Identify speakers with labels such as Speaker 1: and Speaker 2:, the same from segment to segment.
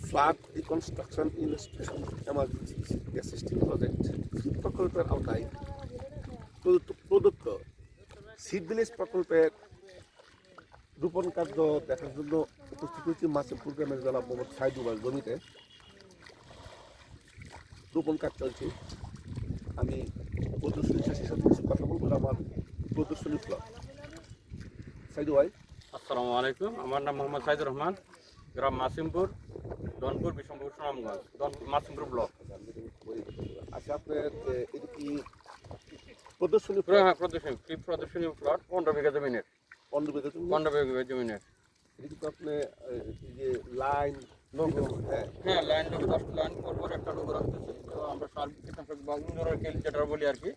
Speaker 1: Flood reconstruction institution emergency assistant project প্রকল্পের আওতায় প্রদত্ত সিড ভিলেজ প্রকল্পের রোপণ কার্য দেখার জন্য উপস্থিত হয়েছে মাসিমপুর গ্রামের জেলা মোহাম্মদ সাইদুবার জমিতে রোপণ কাজ চলছে। আমি প্রদর্শনী শেষের সাথে কিছু কথা বলবো। আমার প্রদর্শনী ব্লক সাইদু ভাই।
Speaker 2: আসসালামু আলাইকুম, আমার নাম মোহাম্মদ সাইদুর রহমান, গ্রাম মাসিমপুর, দনপুর, বিশম্পুর, সুনামগঞ্জ, মাসিমপুর ব্লক।
Speaker 1: আচ্ছা, আপনার এটা কি প্রদর্শনী?
Speaker 2: হ্যাঁ, প্রদর্শনী প্লট 15 বিঘা জমিনের।
Speaker 1: 15 বিঘা জমি?
Speaker 2: 15 বিঘা জমিনের।
Speaker 1: এটা কিন্তু আপনি এই যে লাইন
Speaker 2: লোগো,
Speaker 1: হ্যাঁ
Speaker 2: লাইন লোগো 10 লাইন পর একটা লোগো রাখতেছি। তো আমরা সার্ভিস কীটনাশক বা ইনডোরের কেল যেটা বলি আর কি,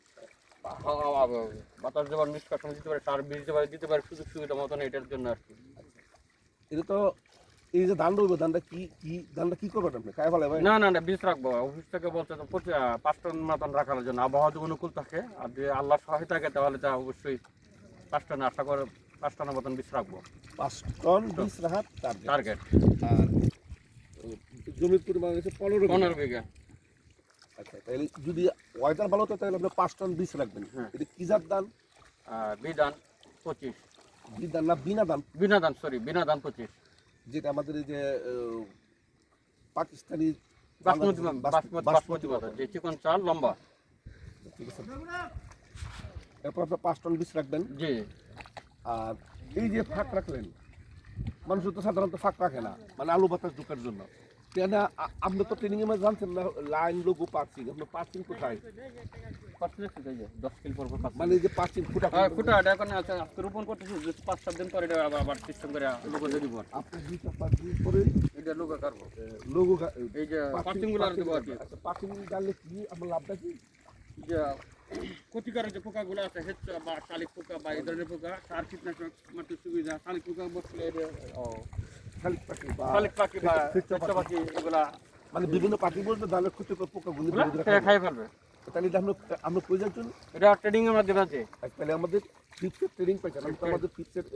Speaker 2: বাতাস দেওয়ার নিষ্কাশন দিতে পারে, সার বীজ দিতে পারে সুযোগ সুবিধা মতন, এটার জন্য আর কি।
Speaker 1: এটা তো এই যে ধান রইব, ধানটা কি করবেন আপনি? খাই ফেলে ভাই?
Speaker 2: না, বীজ রাখবো। অফিস থেকে বলছে তো 5 টন মতন রাখার জন্য, আবহাওয়া যদি অনুকূল থাকে আর যদি আল্লাহর সহায় থাকে তাহলে তা অবশ্যই 5 টন, আশা করে 5 টনের মতন বীজ রাখবো।
Speaker 1: 5 টন বীজ রাখার
Speaker 2: টার্গেট।
Speaker 1: আর জমির পরিমাণ হচ্ছে 15
Speaker 2: বিঘা।
Speaker 1: আচ্ছা, তাহলে যদি ওয়েদার ভালো থাকে তাহলে আপনি 5 টন বীজ রাখবেন।
Speaker 2: হ্যাঁ।
Speaker 1: এটা কি জাত ধান?
Speaker 2: বিধান 25।
Speaker 1: বিধান না বিনা ধান?
Speaker 2: বিনাদান 25।
Speaker 1: যেটা আমাদের এই যে পাকিস্তানি
Speaker 2: বাসমতি বাজার, যে চিকন চাল লম্বা।
Speaker 1: ঠিক আছে, এরপর আপনি 5 টন বীজ রাখবেন।
Speaker 2: জি।
Speaker 1: আর এই যে ফাঁক রাখলেন, মানুষ তো সাধারণত ফাঁক রাখে না, মানে আলু বাতাস ঢোকার জন্য। কেন আপনি তো ট্রেনিং এ জানছেন না লাইন লোগো পার্সিং, আপনি পার্সিং কোথায়?
Speaker 2: 10 কিলো পর
Speaker 1: মানে এই যে পার্সিং ফুটা
Speaker 2: ফুটা এটা এখন আছে, আজকে রোপণ করতেছি, 5-7 দিন পরে এটা আবার সিস্টেম করে লোগো দিয়ে দিব।
Speaker 1: আপনি 2-4 দিন পরে
Speaker 2: এটা লোগো কাটবো,
Speaker 1: লোগো
Speaker 2: এই যে পার্সিং গুলো আর দেবো আর কি।
Speaker 1: আচ্ছা, পার্সিং ডাললে কি আপনার লাভটা কি?
Speaker 2: যে ক্ষতিকারক যে পোকাগুলো আছে, হেচ্ছা বা শালিক পোকা বা এই ধরনের পোকা, সার কীটনাশক মাটির সুবিধা, শালিক পোকা বসলে
Speaker 1: শালিক পাখি বা
Speaker 2: ফিচ্চা পাখি এগুলা
Speaker 1: মানে বিভিন্ন পাখি বলতে ধানের ক্ষতিকর পোকাগুলি
Speaker 2: খাই ফেলবে।
Speaker 1: তাহলে এটা আমরা প্রয়োজন জন্য
Speaker 2: এটা ট্রেনিং আমরা দেওয়া আছে।
Speaker 1: তাহলে আমাদের ফিক্সের ট্রেনিং পাইছেন, আমি তো আমাদের ফিক্সের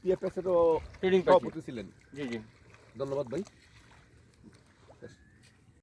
Speaker 1: পিএফএস এরও
Speaker 2: ট্রেনিং
Speaker 1: সভাপতি ছিলেন।
Speaker 2: জি।
Speaker 1: ধন্যবাদ ভাই।